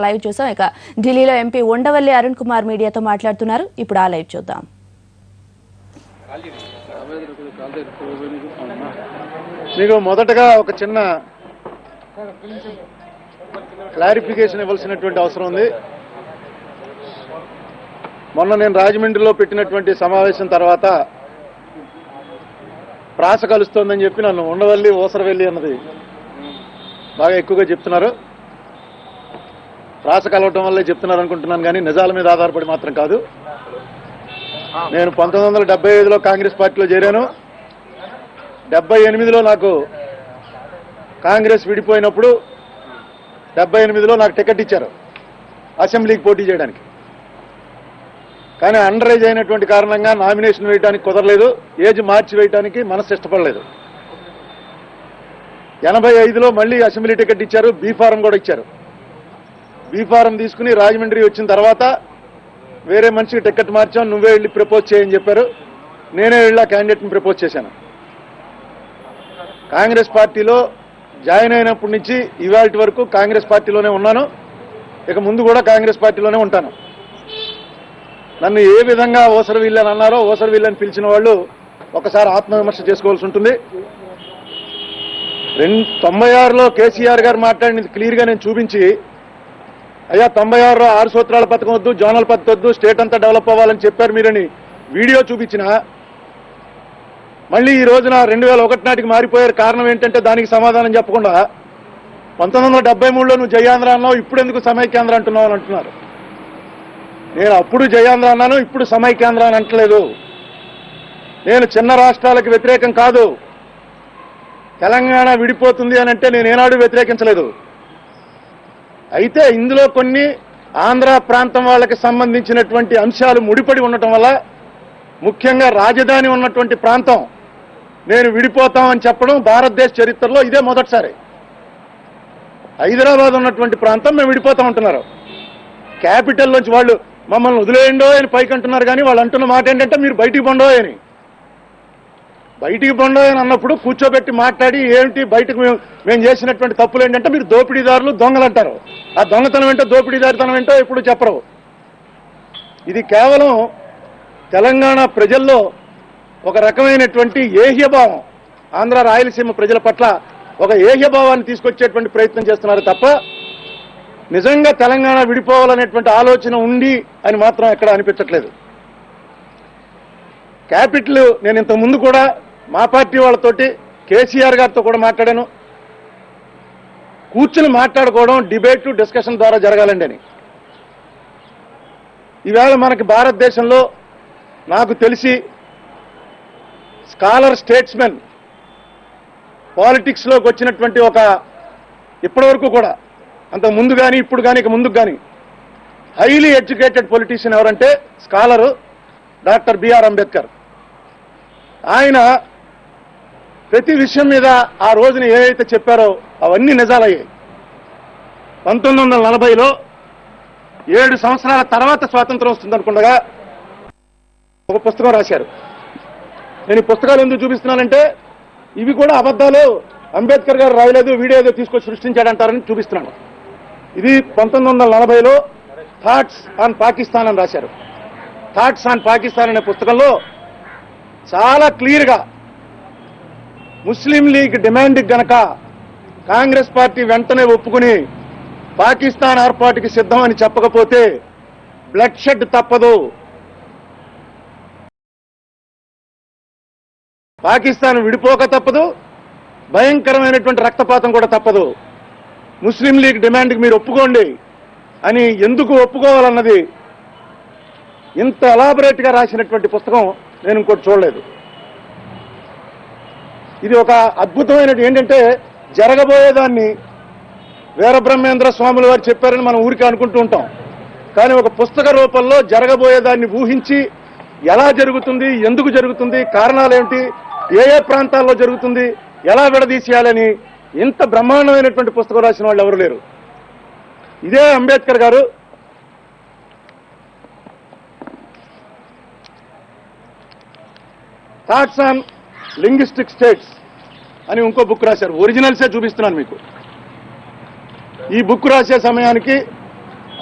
Live చూసాం. ఇక ఢిల్లీలో ఎంపీ ఉండవల్లి అరుణ్ కుమార్ మీడియాతో మాట్లాడుతున్నారు. ఇప్పుడు ఆ లైవ్ చూద్దాం. మీకు మొదటగా ఒక చిన్న క్లారిఫికేషన్ ఇవ్వాల్సినటువంటి అవసరం ఉంది. మొన్న నేను రాజమండ్రిలో పెట్టినటువంటి సమావేశం తర్వాత ప్రాస కలుస్తోందని చెప్పి నన్ను ఉండవల్లి ఓసరవెల్లి అన్నది బాగా ఎక్కువగా చెప్తున్నారు. ప్రాస కలవటం వల్లే చెప్తున్నారు అనుకుంటున్నాను, కానీ నిజాల మీద ఆధారపడి మాత్రం కాదు. నేను 1975లో కాంగ్రెస్ పార్టీలో చేరాను. 78లో నాకు కాంగ్రెస్ విడిపోయినప్పుడు 78లో నాకు టికెట్ ఇచ్చారు అసెంబ్లీకి పోటీ చేయడానికి. కానీ అండర్ ఏజ్ అయినటువంటి కారణంగా నామినేషన్ వేయడానికి కుదరలేదు. ఏజ్ మార్చి వేయడానికి మనసు ఇష్టపడలేదు. 85లో మళ్ళీ అసెంబ్లీ టికెట్ ఇచ్చారు, బీ ఫారం కూడా ఇచ్చారు. బీ ఫారం తీసుకుని రాజమండ్రి వచ్చిన తర్వాత వేరే మనిషికి టికెట్ మార్చాం, నువ్వే వెళ్ళి ప్రపోజ్ చేయని చెప్పారు. నేనే వెళ్ళి ఆ క్యాండిడేట్ని ప్రపోజ్ చేశాను. కాంగ్రెస్ పార్టీలో జాయిన్ అయినప్పటి నుంచి ఇవాళ వరకు కాంగ్రెస్ పార్టీలోనే ఉన్నాను. ఇక ముందు కూడా కాంగ్రెస్ పార్టీలోనే ఉంటాను. నన్ను ఏ విధంగా ఓసరవెల్లి అని అన్నారో, ఓసరవెల్లి అని పిలిచిన వాళ్ళు ఒకసారి ఆత్మవిమర్శ చేసుకోవాల్సి ఉంటుంది. 96లో కేసీఆర్ గారు మాట్లాడినది క్లియర్గా నేను చూపించి, అయ్యా 96లో 6 సూత్రాల పథకం వద్దు, జోనల్ పద్ధతి వద్దు, స్టేట్ అంతా డెవలప్ అవ్వాలని చెప్పారు మీరని వీడియో చూపించిన, మళ్ళీ ఈ రోజున 2001 నాటికి మారిపోయారు. కారణం ఏంటంటే దానికి సమాధానం చెప్పకుండా 1973లో నువ్వు జయాంధ్ర అన్నావు, ఇప్పుడు ఎందుకు సమైక్యాంధ్ర అంటున్నావు అని అంటున్నారు. నేను అప్పుడు జయాంధ్ర అన్నాను, ఇప్పుడు సమైక్యాంధ్ర అని అంటలేదు. నేను చిన్న రాష్ట్రాలకు వ్యతిరేకం కాదు. తెలంగాణ విడిపోతుంది అని అంటే నేను ఏనాడు వ్యతిరేకించలేదు. అయితే ఇందులో కొన్ని ఆంధ్ర ప్రాంతం వాళ్ళకి సంబంధించినటువంటి అంశాలు ముడిపడి ఉండటం వల్ల, ముఖ్యంగా రాజధాని ఉన్నటువంటి ప్రాంతం నేను విడిపోతామని చెప్పడం భారతదేశ చరిత్రలో ఇదే మొదటిసారి. హైదరాబాద్ ఉన్నటువంటి ప్రాంతం మేము విడిపోతాం అంటున్నారు. క్యాపిటల్ నుంచి వాళ్ళు మమ్మల్ని వదిలేయండో అని పైకి అంటున్నారు, కానీ వాళ్ళు అంటున్న మాట ఏంటంటే మీరు బయటికి పొండో అని. బయటికి పొండో అని అన్నప్పుడు కూర్చోబెట్టి మాట్లాడి, ఏమిటి బయటకు మేము చేసినటువంటి తప్పులు ఏంటంటే మీరు దోపిడీదారులు, దొంగలు అంటారు. ఆ దొంగతనం ఏంటో దోపిడీదారితనం ఏంటో ఎప్పుడు చెప్పరు. ఇది కేవలం తెలంగాణ ప్రజల్లో ఒక రకమైనటువంటి ఏహ్యభావం, ఆంధ్ర రాయలసీమ ప్రజల పట్ల ఒక ఏహ్యభావాన్ని తీసుకొచ్చేటువంటి ప్రయత్నం చేస్తున్నారు తప్ప నిజంగా తెలంగాణ విడిపోవాలనేటువంటి ఆలోచన ఉంది అని మాత్రం ఎక్కడ అనిపించట్లేదు. క్యాపిటల్ నేను ఇంతకు ముందు కూడా మా పార్టీ వాళ్ళతోటి కేసీఆర్ గారితో కూడా మాట్లాడాను. కూర్చుని మాట్లాడుకోవడం, డిబేట్ డిస్కషన్ ద్వారా జరగాలండి అని. ఈవేళ మనకి భారతదేశంలో నాకు తెలిసి స్కాలర్ స్టేట్స్మెన్ పాలిటిక్స్లోకి వచ్చినటువంటి ఒక ఇప్పటివరకు కూడా అంతకు ముందు కానీ ఇప్పుడు కానీ ఇక ముందుకు కానీ హైలీ ఎడ్యుకేటెడ్ పొలిటీషియన్ ఎవరంటే స్కాలరు డాక్టర్ బిఆర్ అంబేద్కర్. ఆయన ప్రతి విషయం మీద ఆ రోజున ఏవైతే చెప్పారో అవన్నీ నిజాలయ్యాయి. 1940లో 7 సంవత్సరాల తర్వాత స్వాతంత్రం వస్తుందనుకుండగా ఒక పుస్తకం రాశారు. నేను ఈ పుస్తకాలు ఎందుకు చూపిస్తున్నానంటే ఇవి కూడా అబద్ధాలు, అంబేద్కర్ గారు రాయలేదు, వీడియో ఏదో తీసుకొచ్చి సృష్టించాడంటారని చూపిస్తున్నాను. ఇది 1940లో థాట్స్ ఆన్ పాకిస్తాన్ అని రాశారు. థాట్స్ ఆన్ పాకిస్తాన్ అనే పుస్తకంలో చాలా క్లియర్గా ముస్లిం లీగ్ డిమాండ్ గనక కాంగ్రెస్ పార్టీ వెంటనే ఒప్పుకుని పాకిస్తాన్ ఏర్పాటుకి సిద్ధమని చెప్పకపోతే బ్లడ్ షెడ్ తప్పదు, పాకిస్తాన్ విడిపోక తప్పదు, భయంకరమైనటువంటి రక్తపాతం కూడా తప్పదు. ముస్లిం లీగ్ డిమాండ్కి మీరు ఒప్పుకోండి అని ఎందుకు ఒప్పుకోవాలన్నది ఇంత ఎలాబరేట్గా రాసినటువంటి పుస్తకం నేను ఇంకోటి చూడలేదు. ఇది ఒక అద్భుతమైనది. ఏంటంటే జరగబోయేదాన్ని వీరబ్రహ్మేంద్ర స్వాముల వారు చెప్పారని మనం ఊరికే అనుకుంటూ ఉంటాం, కానీ ఒక పుస్తక రూపంలో జరగబోయేదాన్ని ఊహించి ఎలా జరుగుతుంది, ఎందుకు జరుగుతుంది, కారణాలేమిటి, ఏ ఏ ప్రాంతాల్లో జరుగుతుంది, ఎలా విడదీసేయాలని ఇంత బ్రహ్మాండమైనటువంటి పుస్తకం రాసిన వాళ్ళు ఎవరు లేరు. ఇదే అంబేద్కర్ గారు థాట్స్ ఆన్ లింగ్విస్టిక్ స్టేట్స్ అని ఇంకో బుక్ రాశారు. ఒరిజినల్సే చూపిస్తున్నాను మీకు. ఈ బుక్ రాసే సమయానికి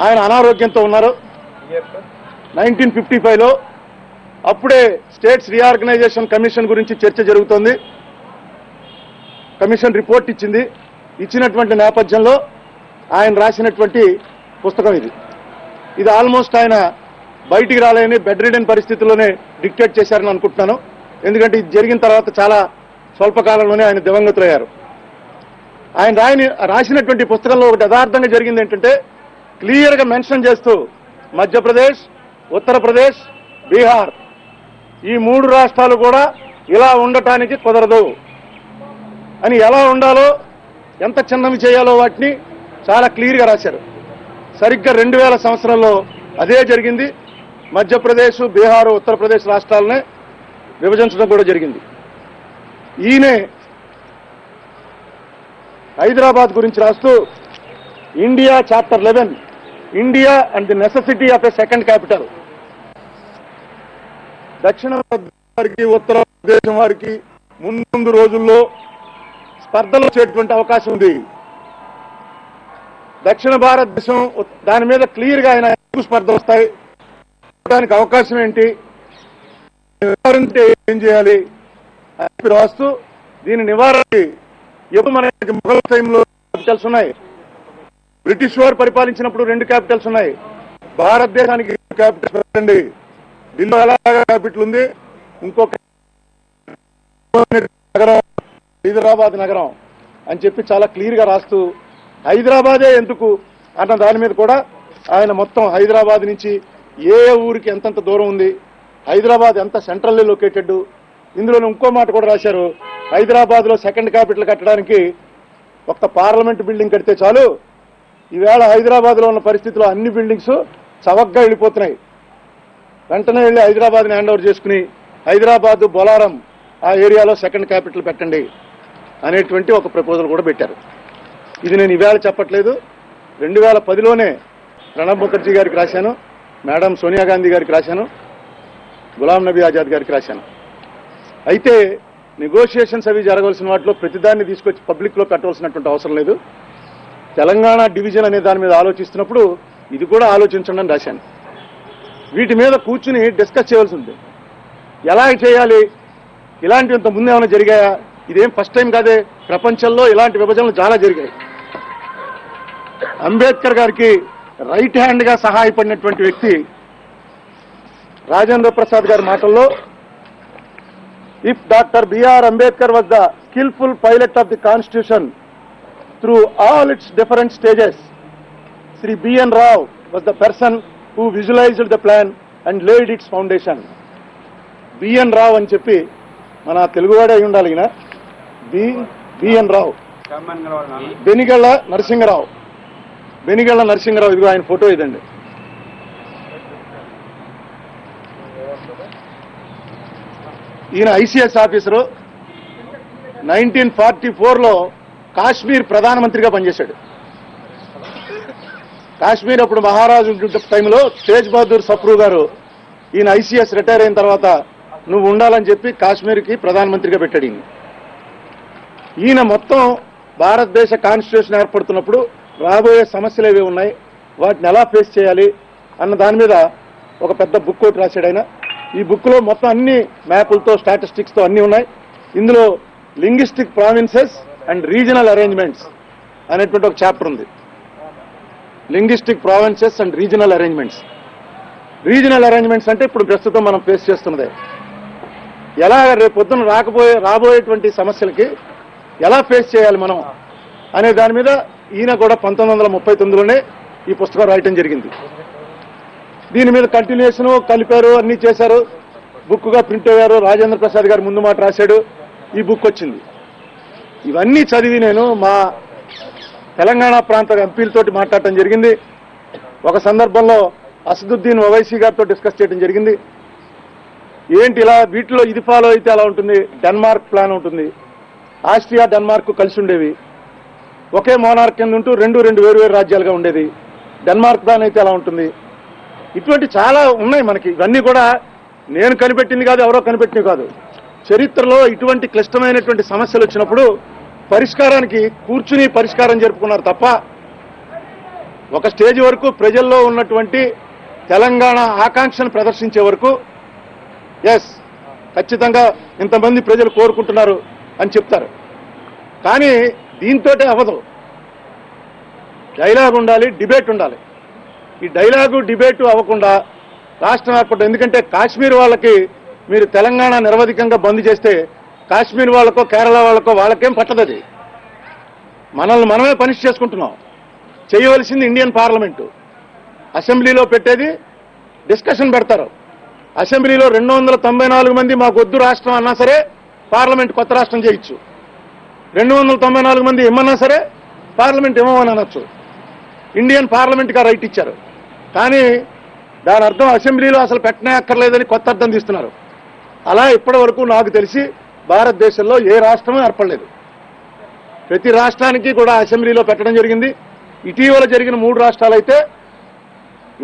ఆయన అనారోగ్యంతో ఉన్నారు. 1955లో అప్పుడే స్టేట్స్ రీఆర్గనైజేషన్ కమిషన్ గురించి చర్చ జరుగుతోంది. కమిషన్ రిపోర్ట్ ఇచ్చింది. ఇచ్చినటువంటి నేపథ్యంలో ఆయన రాసినటువంటి పుస్తకం ఇది ఆల్మోస్ట్ ఆయన బయటికి రాలేని బెడ్ రిడెన్ పరిస్థితుల్లోనే డిక్టేట్ చేశారని అనుకుంటున్నాను. ఎందుకంటే ఇది జరిగిన తర్వాత చాలా స్వల్పకాలంలోనే ఆయన దివంగతులయ్యారు. ఆయన రాసినటువంటి పుస్తకంలో ఒకటి యథార్థంగా జరిగింది ఏంటంటే, క్లియర్గా మెన్షన్ చేస్తూ మధ్యప్రదేశ్, ఉత్తరప్రదేశ్, బీహార్ ఈ 3 రాష్ట్రాలు కూడా ఇలా ఉండటానికి కుదరదు అని, ఎలా ఉండాలో ఎంత చిన్నవి చేయాలో వాటిని చాలా క్లియర్గా రాశారు. సరిగ్గా 2000 సంవత్సరంలో అదే జరిగింది. మధ్యప్రదేశ్, బీహార్, ఉత్తరప్రదేశ్ రాష్ట్రాలనే విభజించడం కూడా జరిగింది. ఈయనే హైదరాబాద్ గురించి రాస్తూ India chapter 11 India and the necessity of a second capital, దక్షిణ వారికి ఉత్తరప్రదేశం వారికి ముందు రోజుల్లో స్పర్ధలు వచ్చేటువంటి అవకాశం ఉంది. దక్షిణ భారతదేశం దాని మీద క్లియర్గా ఆయన ఎందుకు స్పర్ధలు వస్తాయి, దానికి అవకాశం ఏంటి, ఏం చేయాలి అని రాస్తూ దీని నివారణకి ఎప్పుడు మనకి మొఘల్ టైంలో క్యాపిటల్స్ ఉన్నాయి, బ్రిటిష్ వారు పరిపాలించినప్పుడు 2 క్యాపిటల్స్ ఉన్నాయి, భారతదేశానికి క్యాపిటల్స్ పెట్టండి, ఢిల్లీ ఎలాగా క్యాపిటల్ ఉంది, ఇంకొక నగరం హైదరాబాద్ నగరం అని చెప్పి చాలా క్లియర్గా రాస్తూ హైదరాబాదే ఎందుకు అన్న దాని మీద కూడా ఆయన మొత్తం హైదరాబాద్ నుంచి ఏ ఊరికి ఎంతంత దూరం ఉంది, హైదరాబాద్ ఎంత సెంట్రల్లీ లొకేటెడ్, ఇందులో ఇంకో మాట కూడా రాశారు, హైదరాబాద్లో సెకండ్ క్యాపిటల్ కట్టడానికి ఒక పార్లమెంట్ బిల్డింగ్ కడితే చాలు, ఈవేళ హైదరాబాద్లో ఉన్న పరిస్థితిలో అన్ని బిల్డింగ్స్ చవకగా వెళ్ళిపోతున్నాయి, వెంటనే వెళ్ళి హైదరాబాద్ని హ్యాండ్ ఓవర్ చేసుకుని హైదరాబాద్ బొలారం ఆ ఏరియాలో సెకండ్ క్యాపిటల్ పెట్టండి అనేటువంటి ఒక ప్రపోజల్ కూడా పెట్టారు. ఇది నేను ఈవేళ చెప్పట్లేదు, 2010లోనే ప్రణబ్ ముఖర్జీ గారికి రాశాను, మేడం సోనియా గాంధీ గారికి రాశాను, గులాం నబీ ఆజాద్ గారికి రాశాను. అయితే నెగోషియేషన్స్ అవి జరగవలసిన వాటిలో ప్రతిదాన్ని తీసుకొచ్చి పబ్లిక్లో కట్టవలసినటువంటి అవసరం లేదు. తెలంగాణ డివిజన్ అనే దాని మీద ఆలోచిస్తున్నప్పుడు ఇది కూడా ఆలోచించండి అని రాశాను. వీటి మీద కూర్చుని డిస్కస్ చేయవలసి ఉంది. ఎలా చేయాలి, ఇలాంటివి ఇంత ముందు ఏమైనా జరిగాయా, ఇదేం ఫస్ట్ టైం కాదే, ప్రపంచంలో ఇలాంటి విభజనలు చాలా జరిగాయి. అంబేద్కర్ గారికి రైట్ హ్యాండ్గా సహాయపడినటువంటి వ్యక్తి రాజేంద్ర ప్రసాద్ గారి మాటల్లో, if doctor BR Ambedkar was the skilful pilot of the constitution through all its different stages, Shri BN Rao was the person who visualised the plan and laid its foundation. BN Rao అని చెప్పి మన తెలుగువాడే అయి ఉండాలి, ఈయన బిఎన్ రావు, బెనిగళ్ల నరసింహరావు, బెనిగళ్ల నరసింహరావు, ఇదిగో ఆయన ఫోటో ఇదండి. ఈయన ఐసీఎస్ ఆఫీసరు. 1944లో కాశ్మీర్ ప్రధానమంత్రిగా పనిచేశాడు. కాశ్మీర్ అప్పుడు మహారాజు టైంలో తేజ్ బహదూర్ సప్రూ గారు ఈయన ఐసీఎస్ రిటైర్ అయిన తర్వాత నువ్వు ఉండాలని చెప్పి కాశ్మీర్కి ప్రధానమంత్రిగా పెట్టాడు. ఈయన మొత్తం భారతదేశ కాన్స్టిట్యూషన్ ఏర్పడుతున్నప్పుడు రాబోయే సమస్యలు ఏవి ఉన్నాయి, వాటిని ఎలా ఫేస్ చేయాలి అన్న దాని మీద ఒక పెద్ద బుక్ ఒకటి రాశాడు ఆయన. ఈ బుక్లో మొత్తం అన్ని మ్యాపులతో స్టాటిస్టిక్స్తో అన్నీ ఉన్నాయి. ఇందులో linguistic provinces and regional arrangements అనేటువంటి ఒక చాప్టర్ ఉంది. Linguistic provinces and regional arrangements. Regional arrangements అంటే ఇప్పుడు ప్రస్తుతం మనం ఫేస్ చేస్తున్నదే, ఎలా రేపు పొద్దున రాబోయేటువంటి సమస్యలకి ఎలా ఫేస్ చేయాలి మనం అనే దాని మీద ఈయన కూడా 1939లోనే ఈ పుస్తకం రాయటం జరిగింది. దీని మీద కంటిన్యూషన్ కలిపారు, అన్ని చేశారు, బుక్గా ప్రింట్ అయ్యారు. రాజేంద్ర ప్రసాద్ గారు ముందు మాట రాశాడు, ఈ బుక్ వచ్చింది. ఇవన్నీ చదివి నేను మా తెలంగాణ ప్రాంత ఎంపీలతోటి మాట్లాడటం జరిగింది. ఒక సందర్భంలో అసదుద్దీన్ ఓవైసీ గారితో డిస్కస్ చేయడం జరిగింది. ఏంటి ఇలా వీటిలో ఇది ఫాలో అయితే అలా ఉంటుంది, డెన్మార్క్ ప్లాన్ ఉంటుంది, ఆస్ట్రియా డెన్మార్క్ కలిసి ఉండేవి, ఒకే మోనార్క్ కింద ఉంటూ రెండు వేరు రాజ్యాలుగా ఉండేది, డెన్మార్క్ ప్లాన్ అయితే అలా ఉంటుంది. ఇటువంటి చాలా ఉన్నాయి మనకి. ఇవన్నీ కూడా నేను కనిపెట్టింది కాదు, ఎవరో కనిపెట్టినవి కాదు. చరిత్రలో ఇటువంటి క్లిష్టమైనటువంటి సమస్యలు వచ్చినప్పుడు పరిష్కారానికి కూర్చుని పరిష్కారం జరుపుకున్నారు తప్ప ఒక స్టేజ్ వరకు ప్రజల్లో ఉన్నటువంటి తెలంగాణ ఆకాంక్షను ప్రదర్శించే వరకు ఎస్ ఖచ్చితంగా ఇంతమంది ప్రజలు కోరుకుంటున్నారు అని చెప్తారు. కానీ దీంతోటే అవ్వదు. డైలాగ్ ఉండాలి, డిబేట్ ఉండాలి. ఈ డైలాగు డిబేటు అవ్వకుండా రాష్ట్రం ఏర్పడ్డ. ఎందుకంటే కాశ్మీర్ వాళ్ళకి మీరు తెలంగాణ నిరవధికంగా బంద్ చేస్తే కాశ్మీర్ వాళ్ళకో కేరళ వాళ్ళకో వాళ్ళకేం పట్టదది. మనల్ని మనమే పనిష్ చేసుకుంటున్నాం. చేయవలసింది ఇండియన్ పార్లమెంటు. అసెంబ్లీలో పెట్టేది డిస్కషన్ పెడతారు. అసెంబ్లీలో 294 మంది మాకు వద్దు రాష్ట్రం అన్నా సరే పార్లమెంట్ కొత్త రాష్ట్రం చేయొచ్చు. 294 మంది ఇమ్మన్నా సరే పార్లమెంట్ ఇవ్వమని అనొచ్చు. ఇండియన్ పార్లమెంట్కి రైట్ ఇచ్చారు. కానీ దాని అర్థం అసెంబ్లీలో అసలు పెట్టనే అక్కర్లేదని కొత్త అర్థం తీస్తున్నారు. అలా ఇప్పటి వరకు నాకు తెలిసి భారతదేశంలో ఏ రాష్ట్రమూ ఏర్పడలేదు. ప్రతి రాష్ట్రానికి కూడా అసెంబ్లీలో పెట్టడం జరిగింది. ఇటీవల జరిగిన 3 రాష్ట్రాలైతే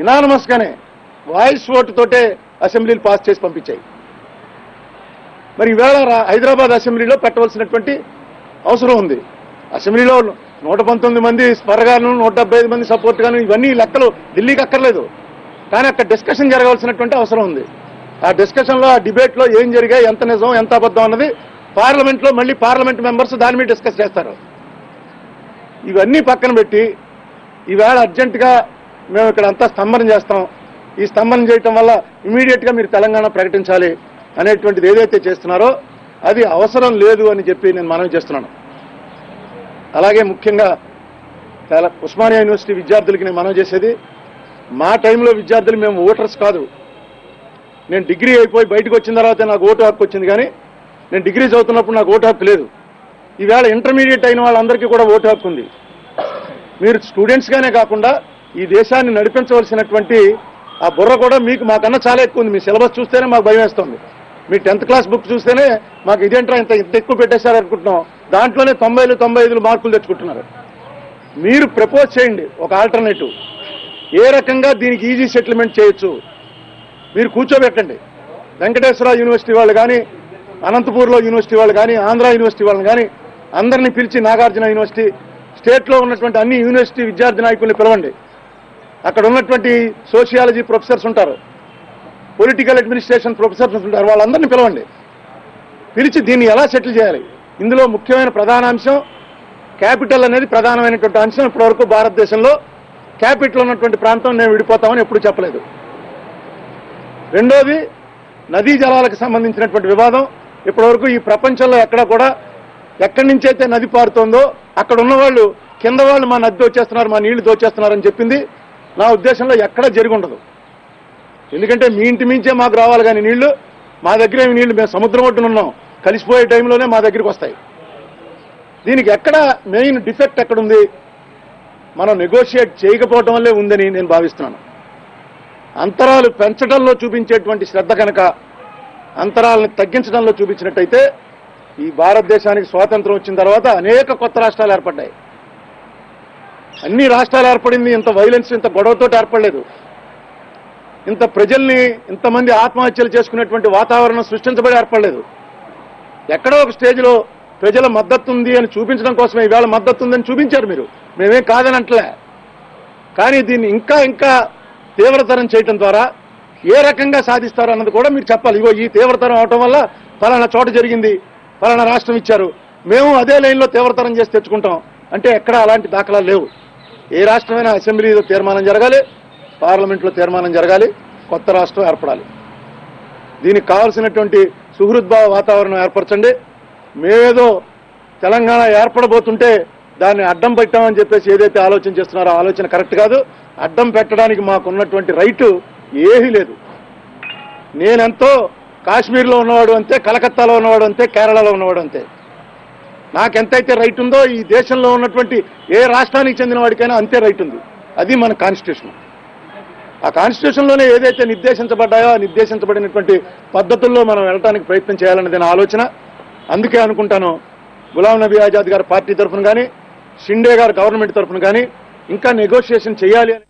ఇనానమస్గానే వాయిస్ ఓటు తోటే అసెంబ్లీలు పాస్ చేసి పంపించాయి. మరి ఈవేళ హైదరాబాద్ అసెంబ్లీలో పెట్టవలసినటువంటి అవసరం ఉంది. అసెంబ్లీలో 119 మంది స్పరగాను, 175 మంది సపోర్ట్ గాను, ఇవన్నీ లెక్కలు ఢిల్లీకి అక్కర్లేదు. కానీ అక్కడ డిస్కషన్ జరగాల్సినటువంటి అవసరం ఉంది. ఆ డిస్కషన్లో, ఆ డిబేట్లో ఏం జరిగాయి, ఎంత నిజం ఎంత అబద్ధం అన్నది పార్లమెంట్లో మళ్ళీ పార్లమెంట్ మెంబర్స్ దాని మీద డిస్కస్ చేస్తారు. ఇవన్నీ పక్కన పెట్టి ఈవేళ అర్జెంటుగా మేము ఇక్కడ అంతా స్తంభన చేస్తాం, ఈ స్తంభన చేయటం వల్ల ఇమీడియట్గా మీరు తెలంగాణ ప్రకటించాలి అనేటువంటిది ఏదైతే చేస్తున్నారో అది అవసరం లేదు అని చెప్పి నేను మనవి చేస్తున్నాను. అలాగే ముఖ్యంగా ఉస్మానియా యూనివర్సిటీ విద్యార్థులకి నేను మనవి చేసేది, మా టైంలో విద్యార్థులు మేము ఓటర్స్ కాదు. నేను డిగ్రీ అయిపోయి బయటకు వచ్చిన తర్వాత నాకు ఓటు హక్కు వచ్చింది. కానీ నేను డిగ్రీ చదువుతున్నప్పుడు నాకు ఓటు హక్కు లేదు. ఈవేళ ఇంటర్మీడియట్ అయిన వాళ్ళందరికీ కూడా ఓటు హక్కు ఉంది. మీరు స్టూడెంట్స్గానే కాకుండా ఈ దేశాన్ని నడిపించవలసినటువంటి ఆ బుర్ర కూడా మీకు మాకన్నా చాలా ఎక్కువ ఉంది. మీ సిలబస్ చూస్తేనే మాకు భయం వేస్తుంది. మీ 10th క్లాస్ బుక్ చూస్తేనే మాకు ఇదేంట్రా ఇంత ఎక్కువ పెట్టేశారు అనుకుంటున్నాం. దాంట్లోనే 90, 95 మార్కులు తెచ్చుకుంటున్నారు. మీరు ప్రపోజ్ చేయండి ఒక ఆల్టర్నేటివ్. ఏ రకంగా దీనికి ఈజీ సెటిల్మెంట్ చేయొచ్చు మీరు కూర్చోబెట్టండి. వెంకటేశ్వర యూనివర్సిటీ వాళ్ళు కానీ, అనంతపూర్లో యూనివర్సిటీ వాళ్ళు కానీ, ఆంధ్ర యూనివర్సిటీ వాళ్ళని కానీ అందరినీ పిలిచి, నాగార్జున యూనివర్సిటీ, స్టేట్లో ఉన్నటువంటి అన్ని యూనివర్సిటీ విద్యార్థి నాయకుల్ని పిలవండి. అక్కడ ఉన్నటువంటి సోషియాలజీ ప్రొఫెసర్స్ ఉంటారు, పొలిటికల్ అడ్మినిస్ట్రేషన్ ప్రొఫెసర్స్ ఉంటారు, వాళ్ళందరినీ పిలవండి. పిలిచి దీన్ని ఎలా సెటిల్ చేయాలి. ఇందులో ముఖ్యమైన ప్రధాన అంశం క్యాపిటల్ అనేది ప్రధానమైనటువంటి అంశం. ఇప్పటివరకు భారతదేశంలో క్యాపిటల్ ఉన్నటువంటి ప్రాంతం నేను విడిపోతామని ఎప్పుడు చెప్పలేదు. రెండోది నదీ జలాలకు సంబంధించినటువంటి వివాదం. ఇప్పటివరకు ఈ ప్రపంచంలో ఎక్కడా కూడా ఎక్కడి నుంచి అయితే నది పారుతోందో అక్కడ ఉన్నవాళ్ళు కింద వాళ్ళు మా నది దోచేస్తున్నారు, మా నీళ్లు దోచేస్తున్నారని చెప్పింది నా ఉద్దేశంలో ఎక్కడా జరిగి ఉండదు. ఎందుకంటే మీ ఇంటి మించే మాకు రావాలి కానీ నీళ్లు, మా దగ్గర ఏమి నీళ్లు, మేము సముద్రం ఒడ్డున ఉన్నాం, కలిసిపోయే టైంలోనే మా దగ్గరికి వస్తాయి. దీనికి ఎక్కడ మెయిన్ డిఫెక్ట్ ఎక్కడుంది, మనం నెగోషియేట్ చేయకపోవడం వల్లే ఉందని నేను భావిస్తున్నాను. అంతరాలు పెంచడంలో చూపించేటువంటి శ్రద్ధ కనుక అంతరాలను తగ్గించడంలో చూపించినట్టయితే ఈ భారతదేశానికి స్వాతంత్రం వచ్చిన తర్వాత అనేక కొత్త రాష్ట్రాలు ఏర్పడ్డాయి. అన్ని రాష్ట్రాలు ఏర్పడింది ఇంత వైలెన్స్, ఇంత గొడవతో ఏర్పడలేదు. ఇంత ప్రజల్ని, ఇంతమంది ఆత్మహత్యలు చేసుకునేటువంటి వాతావరణం సృష్టించబడి ఏర్పడలేదు. ఎక్కడో ఒక స్టేజ్లో ప్రజల మద్దతు ఉంది అని చూపించడం కోసమే ఈవేళ మద్దతు ఉందని చూపించారు మీరు, మేమేం కాదని అంటలే. కానీ దీన్ని ఇంకా ఇంకా తీవ్రతరం చేయటం ద్వారా ఏ రకంగా సాధిస్తారు అన్నది కూడా మీరు చెప్పాలి. ఇగో ఈ తీవ్రతరం అవటం వల్ల ఫలానా చోట జరిగింది, ఫలానా రాష్ట్రం ఇచ్చారు, మేము అదే లైన్లో తీవ్రతరం చేసి తెచ్చుకుంటాం అంటే ఎక్కడా అలాంటి దాఖలాలు లేవు. ఏ రాష్ట్రమైనా అసెంబ్లీలో తీర్మానం జరగాలి, పార్లమెంట్లో తీర్మానం జరగాలి, కొత్త రాష్ట్రం ఏర్పడాలి. దీనికి కావాల్సినటువంటి సుహృద్భావ వాతావరణం ఏర్పరచండి. మేమేదో తెలంగాణ ఏర్పడబోతుంటే దాన్ని అడ్డం పెట్టామని చెప్పేసి ఏదైతే ఆలోచన చేస్తున్నారో ఆలోచన కరెక్ట్ కాదు. అడ్డం పెట్టడానికి మాకున్నటువంటి రైటు ఏమీ లేదు. నేనెంతో కాశ్మీర్లో ఉన్నవాడు అంతే, కలకత్తాలో ఉన్నవాడు అంతే, కేరళలో ఉన్నవాడు అంతే. నాకెంతైతే రైట్ ఉందో ఈ దేశంలో ఉన్నటువంటి ఏ రాష్ట్రానికి చెందిన వాడికైనా అంతే రైట్ ఉంది. అది మన కాన్స్టిట్యూషన్. ఆ కాన్స్టిట్యూషన్లోనే ఏదైతే నిర్దేశించబడ్డాయో ఆ నిర్దేశించబడినటువంటి పద్ధతుల్లో మనం వెళ్ళడానికి ప్రయత్నం చేయాలన్నది నా ఆలోచన. అందుకే అనుకుంటాను గులాం నబీ ఆజాద్ గారి పార్టీ తరఫున కానీ, షిండే గారి గవర్నమెంట్ తరఫున కానీ ఇంకా నెగోషియేషన్ చేయాలి అని.